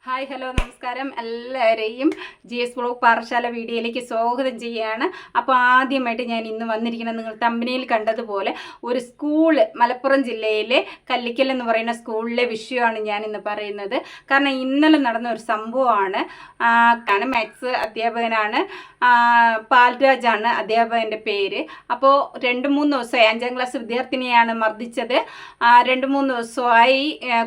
Hi hello നമസ്കാരം. എല്ലാവരെയും GS vlog Parassala വീഡിയോയിലേക്ക് സ്വാഗതം ചെയ്യുകയാണ്. അപ്പോൾ ആദ്യമായിട്ട് ഞാൻ ഇന്ന് വന്നിരിക്കുന്നത് നിങ്ങൾ തമ്പനയിൽ കണ്ടതുപോലെ ഒരു സ്കൂള് മലപ്പുറം ജില്ലയിലെ കല്ലിക്കൽ എന്ന് പറയുന്ന സ്കൂളിലെ വിഷയമാണ് ഞാൻ ഇന്ന് പറയുന്നത്. കാരണം ഇന്നലെ നടന്ന ഒരു സംഭവമാണ്. മാത്സ് അധ്യാപകനാണ്, പാൽരാജാണ് അധ്യാപകൻ്റെ പേര്. അപ്പോൾ 2-3 ദിവസമായി 5ാം ക്ലാസ് വിദ്യാർത്ഥിനിയാണ് മർദ്ദിച്ചത്. 2-3 ദിവസമായി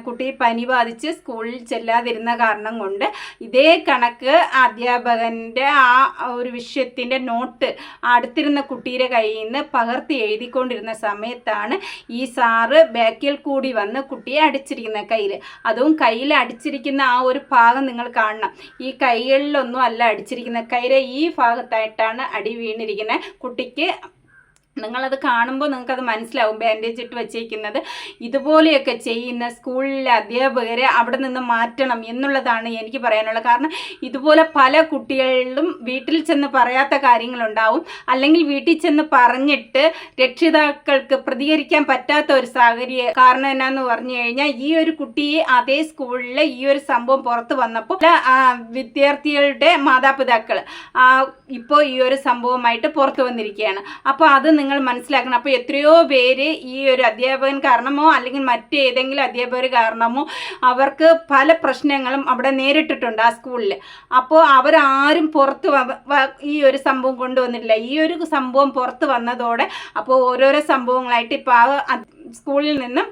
കുട്ടി പനി ബാധിച്ച് സ്കൂളിൽ ചെല്ലാതിരുന്ന കാരണം കൊണ്ട് ഇതേ കണക്ക് അധ്യാപകൻ്റെ ആ ഒരു വിഷയത്തിൻ്റെ നോട്ട് അടുത്തിരുന്ന കുട്ടിയുടെ കയ്യിൽ നിന്ന് പകർത്തി എഴുതിക്കൊണ്ടിരുന്ന സമയത്താണ് ഈ സാറ് ബാക്കിൽ കൂടി വന്ന് കുട്ടിയെ അടിച്ചിരിക്കുന്നത് കയ്യിൽ. അതും കയ്യിൽ അടിച്ചിരിക്കുന്ന ആ ഒരു ഭാഗം നിങ്ങൾ കാണണം. ഈ കൈകളിലൊന്നും അല്ല അടിച്ചിരിക്കുന്നത്, കൈയുടെ ഈ ഭാഗത്തായിട്ടാണ് അടി വീണിരിക്കുന്നത്. കുട്ടിക്ക് നിങ്ങളത് കാണുമ്പോൾ നിങ്ങൾക്കത് മനസ്സിലാവും, ബാൻഡേജ് ഇട്ട് വച്ചേക്കുന്നത്. ഇതുപോലെയൊക്കെ ചെയ്യുന്ന സ്കൂളിലെ അധ്യാപകരെ അവിടെ നിന്ന് മാറ്റണം എന്നുള്ളതാണ് എനിക്ക് പറയാനുള്ളത്. കാരണം ഇതുപോലെ പല കുട്ടികളിലും വീട്ടിൽ ചെന്ന് പറയാത്ത കാര്യങ്ങളുണ്ടാവും, അല്ലെങ്കിൽ വീട്ടിൽ ചെന്ന് പറഞ്ഞിട്ട് രക്ഷിതാക്കൾക്ക് പ്രതികരിക്കാൻ പറ്റാത്ത ഒരു സാഹചര്യം. കാരണം എന്നാന്ന് പറഞ്ഞു കഴിഞ്ഞാൽ ഈ ഒരു കുട്ടിയെ അതേ സ്കൂളിൽ ഈ ഒരു സംഭവം പുറത്ത് വന്നപ്പോൾ വിദ്യാർത്ഥികളുടെ മാതാപിതാക്കൾ ഇപ്പോൾ ഈ ഒരു സംഭവമായിട്ട് പുറത്തു വന്നിരിക്കുകയാണ്. അപ്പോൾ അത് നിങ്ങൾ മനസ്സിലാക്കണം. അപ്പോൾ എത്രയോ പേര് ഈ ഒരു അധ്യാപകൻ കാരണമോ അല്ലെങ്കിൽ മറ്റേതെങ്കിലും അധ്യാപകർ കാരണമോ അവർക്ക് പല പ്രശ്നങ്ങളും അവിടെ നേരിട്ടിട്ടുണ്ട് ആ സ്കൂളിൽ. അപ്പോൾ അവരാരും പുറത്ത് ഈ ഒരു സംഭവം കൊണ്ടുവന്നിട്ടില്ല. ഈ ഒരു സംഭവം പുറത്ത് വന്നതോടെ അപ്പോൾ ഓരോരോ സംഭവങ്ങളായിട്ട് ഇപ്പോൾ ആ സ്കൂളിൽ നിന്നും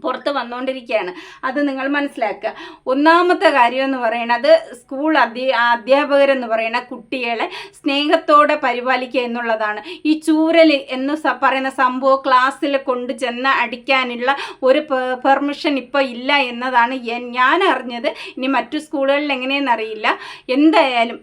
പുറത്ത് വന്നുകൊണ്ടിരിക്കുകയാണ്. അത് നിങ്ങൾ മനസ്സിലാക്കുക. ഒന്നാമത്തെ കാര്യം എന്ന് പറയുന്നത് സ്കൂൾ അധ്യാപകരെന്ന് പറയുന്ന കുട്ടികളെ സ്നേഹത്തോടെ പരിപാലിക്കുക എന്നുള്ളതാണ്. ഈ ചൂരൽ എന്ന് പറയുന്ന സംഭവം ക്ലാസ്സിൽ കൊണ്ട് ചെന്ന് അടിക്കാനുള്ള ഒരു പെർമിഷൻ ഇപ്പോൾ ഇല്ല എന്നതാണ് ഞാൻ അറിഞ്ഞത്. ഇനി മറ്റു സ്കൂളുകളിൽ എങ്ങനെയെന്നറിയില്ല. എന്തായാലും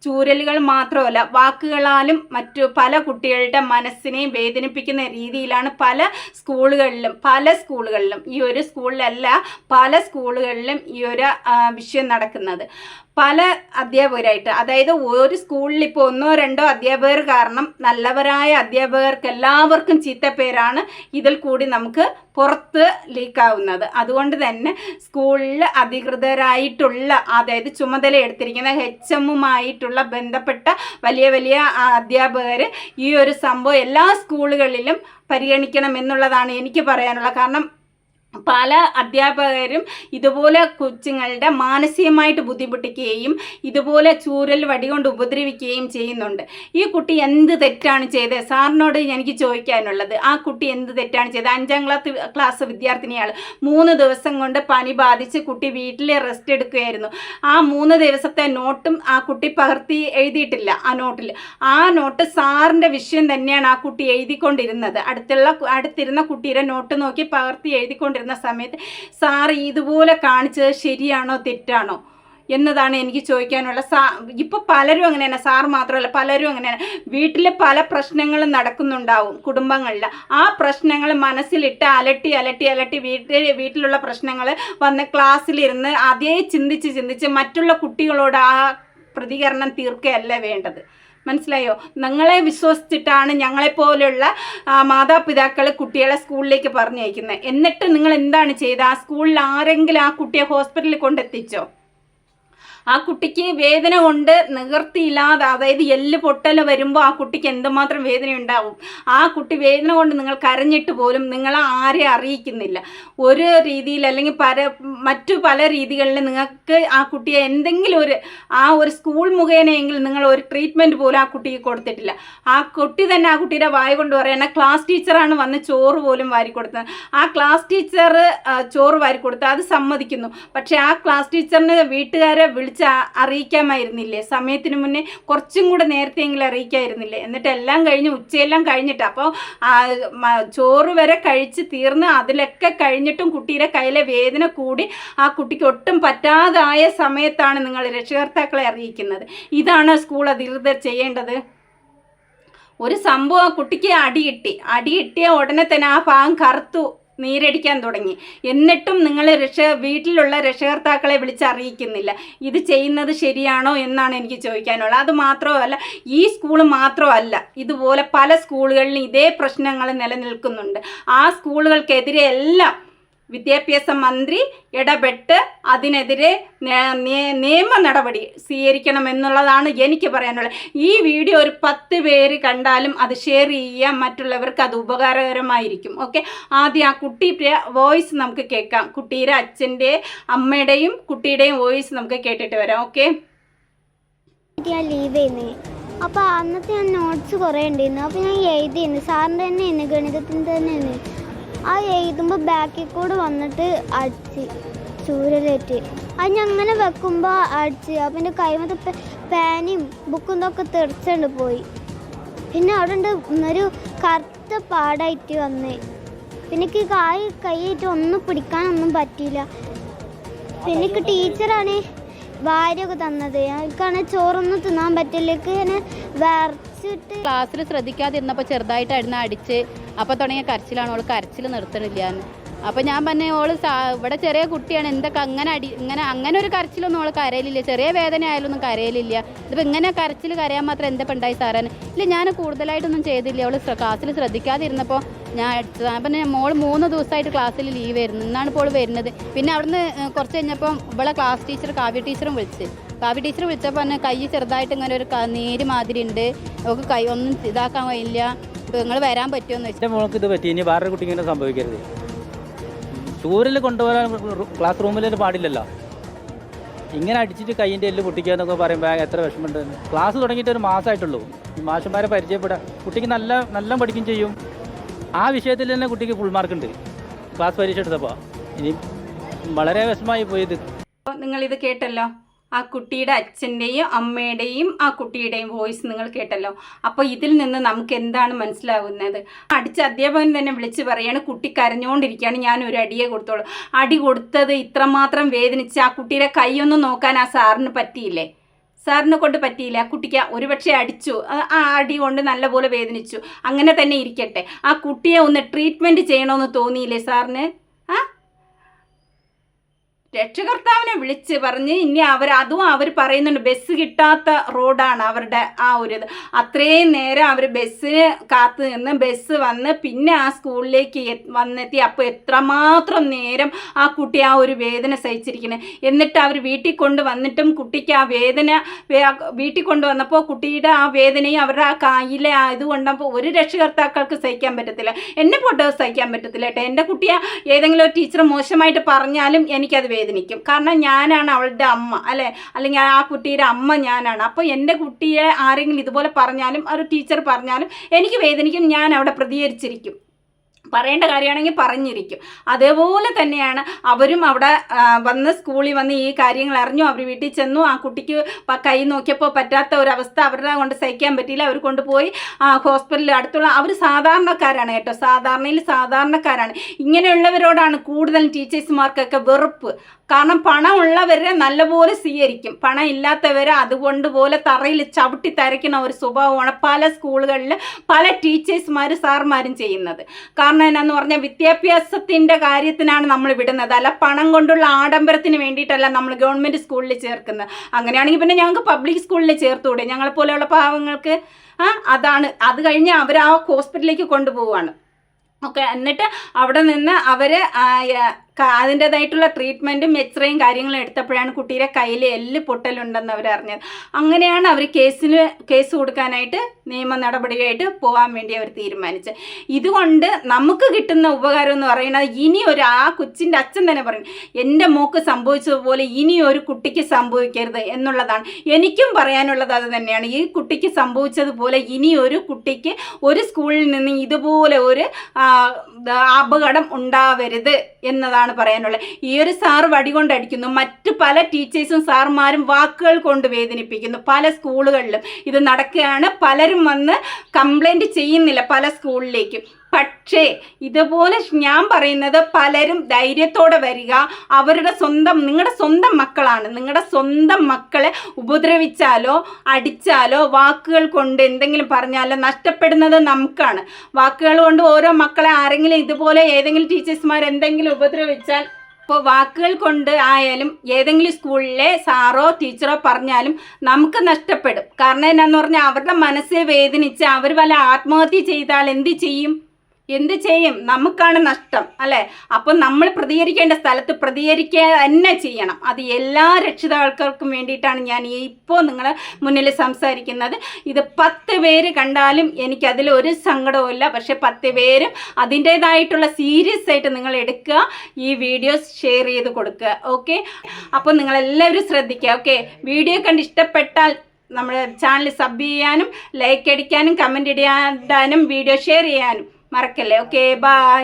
ചൂരലുകൾ മാത്രമല്ല, വാക്കുകളാലും മറ്റു പല കുട്ടികളുടെ മനസ്സിനെയും വേദനിപ്പിക്കുന്ന രീതിയിലാണ് പല സ്കൂളുകളിലും ഈ ഒരു സ്കൂളിലല്ല പല സ്കൂളുകളിലും ഈ ഒരു വിഷയം നടക്കുന്നത്. പല അധ്യാപകരായിട്ട്, അതായത് ഒരു സ്കൂളിൽ ഇപ്പോൾ 1-2 അധ്യാപകർ കാരണം നല്ലവരായ അധ്യാപകർക്ക് എല്ലാവർക്കും ചീത്തപ്പേരാണ് ഇതിൽ കൂടി നമുക്ക് പുറത്ത് ലീക്കാവുന്നത്. അതുകൊണ്ട് തന്നെ സ്കൂളിൽ അധികൃതരായിട്ടുള്ള, അതായത് ചുമതല എടുത്തിരിക്കുന്ന HMമായിട്ടുള്ള ബന്ധപ്പെട്ട വലിയ വലിയ അധ്യാപകർ ഈ ഒരു സംഭവം എല്ലാ സ്കൂളുകളിലും പരിഗണിക്കണം എന്നുള്ളതാണ് എനിക്ക് പറയാനുള്ളത്. കാരണം പല അധ്യാപകരും ഇതുപോലെ കൊച്ചുങ്ങളുടെ മാനസികമായിട്ട് ബുദ്ധിമുട്ടിക്കുകയും ഇതുപോലെ ചൂരൽ വടികൊണ്ട് ഉപദ്രവിക്കുകയും ചെയ്യുന്നുണ്ട്. ഈ കുട്ടി എന്ത് തെറ്റാണ് ചെയ്തത്? സാറിനോട് എനിക്ക് ചോദിക്കാനുള്ളത്, ആ കുട്ടി എന്ത് തെറ്റാണ് ചെയ്തത്? 5ാം ക്ലാസ് വിദ്യാർത്ഥിനിയാണ്. 3 ദിവസം കൊണ്ട് പനി ബാധിച്ച് കുട്ടി വീട്ടിൽ റെസ്റ്റ് എടുക്കുകയായിരുന്നു. ആ 3 ദിവസത്തെ നോട്ടും ആ കുട്ടി പകർത്തി എഴുതിയിട്ടില്ല. ആ നോട്ട് സാറിൻ്റെ വിഷയം തന്നെയാണ് ആ കുട്ടി എഴുതിക്കൊണ്ടിരുന്നത്. അടുത്തിരുന്ന കുട്ടിയുടെ നോട്ട് നോക്കി പകർത്തി എഴുതിക്കൊണ്ടിരുന്നത് സമയത്ത് സാർ ഇതുപോലെ കാണിച്ചത് ശരിയാണോ തെറ്റാണോ എന്നതാണ് എനിക്ക് ചോദിക്കാനുള്ള. ഇപ്പോൾ പലരും അങ്ങനെയാണ്, സാർ മാത്രമല്ല പലരും അങ്ങനെയാണ്. വീട്ടിൽ പല പ്രശ്നങ്ങളും നടക്കുന്നുണ്ടാവും കുടുംബങ്ങളിൽ. ആ പ്രശ്നങ്ങൾ മനസ്സിലിട്ട് അലട്ടി വീട്ടിലുള്ള പ്രശ്നങ്ങൾ വന്ന് ക്ലാസ്സിലിരുന്ന് അതേ ചിന്തിച്ച് മറ്റുള്ള കുട്ടികളോട് ആ പ്രതികരണം തീർക്കുകയല്ല വേണ്ടത്. മനസ്സിലായോ? നിങ്ങളെ വിശ്വസിച്ചിട്ടാണ് ഞങ്ങളെപ്പോലുള്ള മാതാപിതാക്കൾ കുട്ടികളെ സ്കൂളിലേക്ക് പറഞ്ഞയക്കുന്നത്. എന്നിട്ട് നിങ്ങൾ എന്താണ് ചെയ്തത്? ആ സ്കൂളിൽ ആരെങ്കിലും ആ കുട്ടിയെ ഹോസ്പിറ്റലിൽ കൊണ്ടെത്തിച്ചോ? ആ കുട്ടിക്ക് വേദന കൊണ്ട് നിവൃത്തിയില്ലാതെ, അതായത് എല്ല് പൊട്ടൽ വരുമ്പോൾ ആ കുട്ടിക്ക് എന്തുമാത്രം വേദന ഉണ്ടാവും. ആ കുട്ടി വേദന കൊണ്ട് നിങ്ങൾ കരഞ്ഞിട്ട് പോലും നിങ്ങളെ ആരെ അറിയിക്കുന്നില്ല. ഒരു രീതിയിൽ അല്ലെങ്കിൽ മറ്റു പല രീതികളിൽ നിങ്ങൾക്ക് ആ കുട്ടിയെ എന്തെങ്കിലും ഒരു സ്കൂൾ മുഖേനയെങ്കിൽ നിങ്ങൾ ഒരു ട്രീറ്റ്മെൻറ്റ് പോലും ആ കുട്ടിക്ക് കൊടുത്തിട്ടില്ല. ആ കുട്ടി തന്നെ ആ കുട്ടിയുടെ വായ കൊണ്ട് പറയുന്ന ക്ലാസ് ടീച്ചറാണ് വന്ന് ചോറ് പോലും വാരി കൊടുത്തത്. ആ ക്ലാസ് ടീച്ചർ ചോറ് വാരി കൊടുത്ത് അത് സമ്മതിക്കുന്നു. പക്ഷേ ആ ക്ലാസ് ടീച്ചറിന് വീട്ടുകാരെ അറിയിക്കാമായിരുന്നില്ലേ? സമയത്തിന് മുന്നേ കുറച്ചും കൂടെ നേരത്തെയെങ്കിലും അറിയിക്കാമായിരുന്നില്ലേ? എന്നിട്ട് എല്ലാം കഴിഞ്ഞ് ഉച്ചയെല്ലാം കഴിഞ്ഞിട്ട്, അപ്പോൾ ചോറ് വരെ കഴിച്ച് തീർന്ന് അതിലൊക്കെ കഴിഞ്ഞിട്ടും കുട്ടിയുടെ കയ്യിലെ വേദന കൂടി ആ കുട്ടിക്ക് ഒട്ടും പറ്റാതായ സമയത്താണ് നിങ്ങൾ രക്ഷകർത്താക്കളെ അറിയിക്കുന്നത്. ഇതാണ് സ്കൂൾ അധികൃതർ ചെയ്യേണ്ടത്. ഒരു സംഭവം കുട്ടിക്ക് അടിയിട്ടിയ ഉടനെ തന്നെ ആ ഭാഗം കറുത്തു നീരടിക്കാൻ തുടങ്ങി. എന്നിട്ടും നിങ്ങൾ വീട്ടിലുള്ള രക്ഷകർത്താക്കളെ വിളിച്ചറിയിക്കുന്നില്ല. ഇത് ചെയ്യുന്നത് ശരിയാണോ എന്നാണ് എനിക്ക് ചോദിക്കാനുള്ളത്. അത് മാത്രമല്ല, ഈ സ്കൂൾ മാത്രമല്ല, ഇതുപോലെ പല സ്കൂളുകളിലും ഇതേ പ്രശ്നങ്ങൾ നിലനിൽക്കുന്നുണ്ട്. ആ സ്കൂളുകൾക്കെതിരെ എല്ലാം വിദ്യാഭ്യാസ മന്ത്രി ഇടപെട്ട് അതിനെതിരെ നിയമ നടപടി സ്വീകരിക്കണമെന്നുള്ളതാണ് എനിക്ക് പറയാനുള്ളത്. ഈ വീഡിയോ ഒരു 10 പേര് കണ്ടാലും അത് ഷെയർ ചെയ്യാൻ മറ്റുള്ളവർക്ക് അത് ഉപകാരകരമായിരിക്കും. ഓക്കെ, ആദ്യം ആ കുട്ടിയുടെ വോയിസ് നമുക്ക് കേൾക്കാം. കുട്ടിയുടെ അച്ഛൻ്റെ അമ്മയുടെയും കുട്ടിയുടെയും വോയിസ് നമുക്ക് കേട്ടിട്ട് വരാം. ഓക്കെ, ലീവ് ചെയ്യുന്നേ. അപ്പോൾ അന്നത്തെ ഞാൻ നോട്ട്സ് കുറേ ഉണ്ടായിരുന്നു. അപ്പോൾ ഞാൻ എഴുതിയിരുന്നു, സാറിൻ്റെ തന്നെയാണ്, ഗണിതത്തിൻ്റെ തന്നെയാണ്. ആ എഴുതുമ്പോൾ ബാക്കിൽ കൂടെ വന്നിട്ട് അടിച്ച് ചൂരലേറ്റ്. അത് ഞാൻ അങ്ങനെ വെക്കുമ്പോൾ അടിച്ച്. അപ്പം എൻ്റെ കൈമത്തെ പേനയും ബുക്കും ഇതൊക്കെ തെറിച്ചുകൊണ്ട് പോയി. പിന്നെ അവിടെ ഉണ്ട് ഒരു കറുത്ത പാടായിട്ട് വന്നേ. പിന്നെ എനിക്ക് കൈയായിട്ട് ഒന്നും പിടിക്കാനൊന്നും പറ്റിയില്ല. പിന്നെ എനിക്ക് ടീച്ചറാണ് വാരിയൊക്കെ തന്നത്. എനിക്കാണെങ്കിൽ ചോറൊന്നും തിന്നാൻ പറ്റില്ലേക്ക് ഇങ്ങനെ വരച്ചിട്ട്. ക്ലാസ്സിൽ ശ്രദ്ധിക്കാതിരുന്നപ്പോൾ ചെറുതായിട്ടായിരുന്നു അടിച്ച്. അപ്പോൾ തുടങ്ങിയ കരച്ചിലാണ്. ഓൾ കരച്ചിൽ നിർത്തണില്ല. അപ്പോൾ ഞാൻ പറഞ്ഞ ഓള് ഇവിടെ ചെറിയ കുട്ടിയാണ്, എന്തൊക്കെ അങ്ങനെ ഒരു കരച്ചിലൊന്നും ഓൾ കരയിലില്ല. ചെറിയ വേദന ആയാലൊന്നും കരയിലില്ല. ഇതിപ്പോൾ ഇങ്ങനെ കരയാൻ മാത്രം എന്തൊക്കെ ഉണ്ടായി സാറാന്? ഇല്ല, ഞാൻ കൂടുതലായിട്ടൊന്നും ചെയ്തില്ല. അവൾ ക്ലാസ്സിൽ ശ്രദ്ധിക്കാതിരുന്നപ്പോൾ ഞാൻ അടിച്ചത്. അപ്പം മോൾ 3 ദിവസമായിട്ട് ക്ലാസ്സിൽ ലീവ് ആയിരുന്നു. ഇന്നാണ് ഇപ്പോൾ വരുന്നത്. പിന്നെ അവിടുന്ന് കുറച്ച് കഴിഞ്ഞപ്പോൾ ഇവിടെ ക്ലാസ് ടീച്ചർ കാവ്യ ടീച്ചറും വിളിച്ചപ്പോൾ തന്നെ കൈ ചെറുതായിട്ട് ഇങ്ങനെ ഒരു നീര് മാതിരി ഉണ്ട്, അവൾക്ക് കൈ ഒന്നും ഇതാക്കാൻ കഴിയില്ല, നിങ്ങൾ വരാൻ പറ്റുമെന്ന് വെച്ചാൽ. മോൾക്ക് ഇത് പറ്റി, ഇനി വേറൊരു കുട്ടിക്ക് ഇങ്ങനെ സംഭവിക്കരുത്. ചൂരിൽ കൊണ്ടുപോകാൻ ക്ലാസ് റൂമിൽ പാടില്ലല്ലോ. ഇങ്ങനെ അടിച്ചിട്ട് കൈയിൻ്റെ എല്ല് പൊട്ടിക്കുക എന്നൊക്കെ പറയുമ്പോൾ എത്ര വിഷമമുണ്ട്. ക്ലാസ് തുടങ്ങിയിട്ട് ഒരു മാസമായിട്ടുള്ളൂ. മാഷന്മാരെ പരിചയപ്പെടാം. കുട്ടിക്ക് നല്ല പഠിക്കുകയും ചെയ്യും. ആ വിഷയത്തിൽ തന്നെ കുട്ടിക്ക് ഫുൾ മാർക്കുണ്ട് ക്ലാസ് പരീക്ഷ എടുത്തപ്പോൾ. ഇനി വളരെ വിഷമമായി പോയത്. നിങ്ങളിത് കേട്ടല്ലോ, ആ കുട്ടിയുടെ അച്ഛൻ്റെയും അമ്മയുടെയും ആ കുട്ടിയുടെയും വോയിസ് നിങ്ങൾ കേട്ടല്ലോ. അപ്പോൾ ഇതിൽ നിന്ന് നമുക്ക് എന്താണ് മനസ്സിലാകുന്നത്? അടിച്ച അധ്യാപകൻ തന്നെ വിളിച്ച് പറയാണ്, കുട്ടി കരഞ്ഞുകൊണ്ടിരിക്കുകയാണ്, ഞാൻ ഒരു അടിയെ കൊടുത്തോളൂ. അടി കൊടുത്തത് ഇത്രമാത്രം വേദനിച്ച് ആ കുട്ടിയുടെ കൈയൊന്നും നോക്കാൻ ആ സാറിന് പറ്റിയില്ലേ? സാറിനെ കൊണ്ട് പറ്റിയില്ല. ആ കുട്ടിക്ക് ഒരുപക്ഷെ അടിച്ചു, ആ അടി കൊണ്ട് നല്ലപോലെ വേദനിച്ചു. അങ്ങനെ തന്നെ ഇരിക്കട്ടെ, ആ കുട്ടിയെ ഒന്ന് ട്രീറ്റ്മെൻറ്റ് ചെയ്യണമെന്ന് തോന്നിയില്ലേ സാറിന്? രക്ഷകർത്താവിനെ വിളിച്ച് പറഞ്ഞ് ഇനി അവർ പറയുന്നുണ്ട് ബസ് കിട്ടാത്ത റോഡാണ് അവരുടെ ആ ഒരു ഇത്. അത്രയും നേരം അവർ ബസ്സിന് കാത്തു നിന്ന് ബസ് വന്ന് പിന്നെ ആ സ്കൂളിലേക്ക് വന്നെത്തി. അപ്പോൾ എത്രമാത്രം നേരം ആ കുട്ടി ആ ഒരു വേദന സഹിച്ചിരിക്കുന്നത്. എന്നിട്ട് അവർ വീട്ടിൽ കൊണ്ടുവന്നിട്ടും കുട്ടിക്ക് ആ വേദന വീട്ടിൽ കൊണ്ടുവന്നപ്പോൾ കുട്ടിയുടെ ആ വേദനയും അവരുടെ ആ കായിലെ ഇത് കൊണ്ടപ്പോൾ ഒരു രക്ഷകർത്താക്കൾക്ക് സഹിക്കാൻ പറ്റത്തില്ല. എന്നെ പോട്ട് സഹിക്കാൻ പറ്റത്തില്ല കേട്ടോ. എൻ്റെ കുട്ടിയെ ഏതെങ്കിലും ഒരു ടീച്ചർ മോശമായിട്ട് പറഞ്ഞാലും എനിക്കത് വേദനിക്കും. കാരണം ഞാനാണ് അവളുടെ അമ്മ, അല്ലെങ്കിൽ ആ കുട്ടിയുടെ അമ്മ ഞാനാണ്. അപ്പോൾ എൻ്റെ കുട്ടിയെ ആരെങ്കിലും ഇതുപോലെ പറഞ്ഞാലും ഒരു ടീച്ചർ പറഞ്ഞാലും എനിക്ക് വേദനിക്കും. ഞാൻ അവിടെ പ്രതികരിച്ചിരിക്കും. പറയേണ്ട കാര്യമാണെങ്കിൽ പറഞ്ഞിരിക്കും. അതേപോലെ തന്നെയാണ് അവരും അവിടെ വന്ന് സ്കൂളിൽ വന്ന് ഈ കാര്യങ്ങൾ അറിഞ്ഞു. അവർ വീട്ടിൽ ചെന്നു. ആ കുട്ടിക്ക് കൈ നോക്കിയപ്പോൾ പറ്റാത്ത ഒരവസ്ഥ അവരുടെ കൊണ്ട് സഹിക്കാൻ പറ്റിയില്ല. അവർ കൊണ്ടുപോയി ഹോസ്പിറ്റലിൽ അടുത്തുള്ള അവർ സാധാരണക്കാരാണ് കേട്ടോ. സാധാരണക്കാരാണ്. ഇങ്ങനെയുള്ളവരോടാണ് കൂടുതൽ ടീച്ചേഴ്സുമാർക്കൊക്കെ വെറുപ്പ്. കാരണം പണമുള്ളവരെ നല്ലപോലെ സ്വീകരിക്കും, പണം ഇല്ലാത്തവരെ അതുകൊണ്ട് പോലെ തറയിൽ ചവിട്ടി തരയ്ക്കുന്ന ഒരു സ്വഭാവമാണ് പല സ്കൂളുകളിൽ പല ടീച്ചേഴ്സുമാരും സാർമാരും ചെയ്യുന്നത്. കാരണം എന്നാന്ന് പറഞ്ഞാൽ വിദ്യാഭ്യാസത്തിൻ്റെ കാര്യത്തിനാണ് നമ്മൾ വിടുന്നത്, അല്ല പണം കൊണ്ടുള്ള ആഡംബരത്തിന് വേണ്ടിയിട്ടല്ല നമ്മൾ ഗവൺമെൻറ് സ്കൂളിൽ ചേർക്കുന്നത്. അങ്ങനെയാണെങ്കിൽ പിന്നെ ഞങ്ങൾക്ക് പബ്ലിക് സ്കൂളിൽ ചേർത്തുകൂടെ? ഞങ്ങളെപ്പോലെയുള്ള പാവങ്ങൾക്ക്. അതാണ്. അത് കഴിഞ്ഞ് അവർ ആ ഹോസ്പിറ്റലിലേക്ക് കൊണ്ടുപോവുകയാണ്. ഓക്കെ, എന്നിട്ട് അവിടെ നിന്ന് അവർ അതിൻ്റേതായിട്ടുള്ള ട്രീറ്റ്മെൻറ്റും എക്സ്റേയും കാര്യങ്ങളും എടുത്തപ്പോഴാണ് കുട്ടിയുടെ കയ്യിൽ എല്ല് പൊട്ടലുണ്ടെന്ന് അവർ അറിഞ്ഞത്. അങ്ങനെയാണ് അവർ കേസ് കൊടുക്കാനായിട്ട് നിയമ നടപടിയായിട്ട് പോകാൻ വേണ്ടി അവർ തീരുമാനിച്ചത്. ഇതുകൊണ്ട് നമുക്ക് കിട്ടുന്ന ഉപകാരം എന്ന് പറയുന്നത് ഇനി ആ കൊച്ചിൻ്റെ അച്ഛൻ തന്നെ പറയും, എൻ്റെ മോക്ക് സംഭവിച്ചതുപോലെ ഇനി ഒരു കുട്ടിക്ക് സംഭവിക്കരുത് എന്നുള്ളതാണ്. എനിക്കും പറയാനുള്ളത് അത് തന്നെയാണ്. ഈ കുട്ടിക്ക് സംഭവിച്ചതുപോലെ ഇനി ഒരു കുട്ടിക്ക് ഒരു സ്കൂളിൽ നിന്ന് ഇതുപോലെ ഒരു അപകടം ഉണ്ടാവരുത് എന്നതാണ് പറയാനുള്ളത്. ഈ ഒരു സാർ വടി കൊണ്ടടിക്കുന്നു, മറ്റു പല ടീച്ചേഴ്സും സാർമാരും വാക്കുകൾ കൊണ്ട് വേദനിപ്പിക്കുന്നു. പല സ്കൂളുകളിലും ഇത് നടക്കുകയാണ്. പലരും വന്ന് കംപ്ലൈൻറ്റ് ചെയ്യുന്നില്ല പല സ്കൂളിലേക്കും. പക്ഷേ ഇതുപോലെ ഞാൻ പറയുന്നത് പലരും ധൈര്യത്തോടെ വരിക. നിങ്ങളുടെ സ്വന്തം മക്കളാണ്. നിങ്ങളുടെ സ്വന്തം മക്കളെ ഉപദ്രവിച്ചാലോ അടിച്ചാലോ വാക്കുകൾ കൊണ്ട് എന്തെങ്കിലും പറഞ്ഞാലോ നഷ്ടപ്പെടുന്നത് നമുക്കാണ്. വാക്കുകൾ കൊണ്ട് ഓരോ മക്കളെ ആരെങ്കിലും ഇതുപോലെ ഏതെങ്കിലും ടീച്ചേഴ്സുമാർ എന്തെങ്കിലും ഉപദ്രവിച്ചാൽ, അപ്പോൾ വാക്കുകൾ കൊണ്ട് ആയാലും ഏതെങ്കിലും സ്കൂളിലെ സാറോ ടീച്ചറോ പറഞ്ഞാലും നമുക്ക് നഷ്ടപ്പെടും. കാരണം എന്നാന്ന് പറഞ്ഞാൽ അവരുടെ മനസ്സെ വേദനിച്ച് അവർ വല്ല ആത്മഹത്യ ചെയ്താൽ എന്ത് ചെയ്യും? എന്ത് ചെയ്യും? നമുക്കാണ് നഷ്ടം അല്ലേ? അപ്പം നമ്മൾ പ്രതികരിക്കേണ്ട സ്ഥലത്ത് പ്രതികരിക്കുക തന്നെ ചെയ്യണം. അത് എല്ലാ രക്ഷിതാക്കൾക്കും വേണ്ടിയിട്ടാണ് ഞാൻ ഇപ്പോൾ നിങ്ങളെ മുന്നിൽ സംസാരിക്കുന്നത്. ഇത് 10 പേര് കണ്ടാലും എനിക്കതിൽ ഒരു സങ്കടവും ഇല്ല. പക്ഷെ 10 പേരും അതിൻ്റേതായിട്ടുള്ള സീരിയസ് ആയിട്ട് നിങ്ങൾ എടുക്കുക, ഈ വീഡിയോസ് ഷെയർ ചെയ്ത് കൊടുക്കുക. ഓക്കെ, അപ്പോൾ നിങ്ങളെല്ലാവരും ശ്രദ്ധിക്കുക. ഓക്കെ, വീഡിയോ കണ്ട് ഇഷ്ടപ്പെട്ടാൽ നമ്മുടെ ചാനൽ സബ് ചെയ്യാനും ലൈക്ക് അടിക്കാനും കമൻറ്റ് ഇടാനും വീഡിയോ ഷെയർ ചെയ്യാനും മറക്കല്ലേ. Okay, by.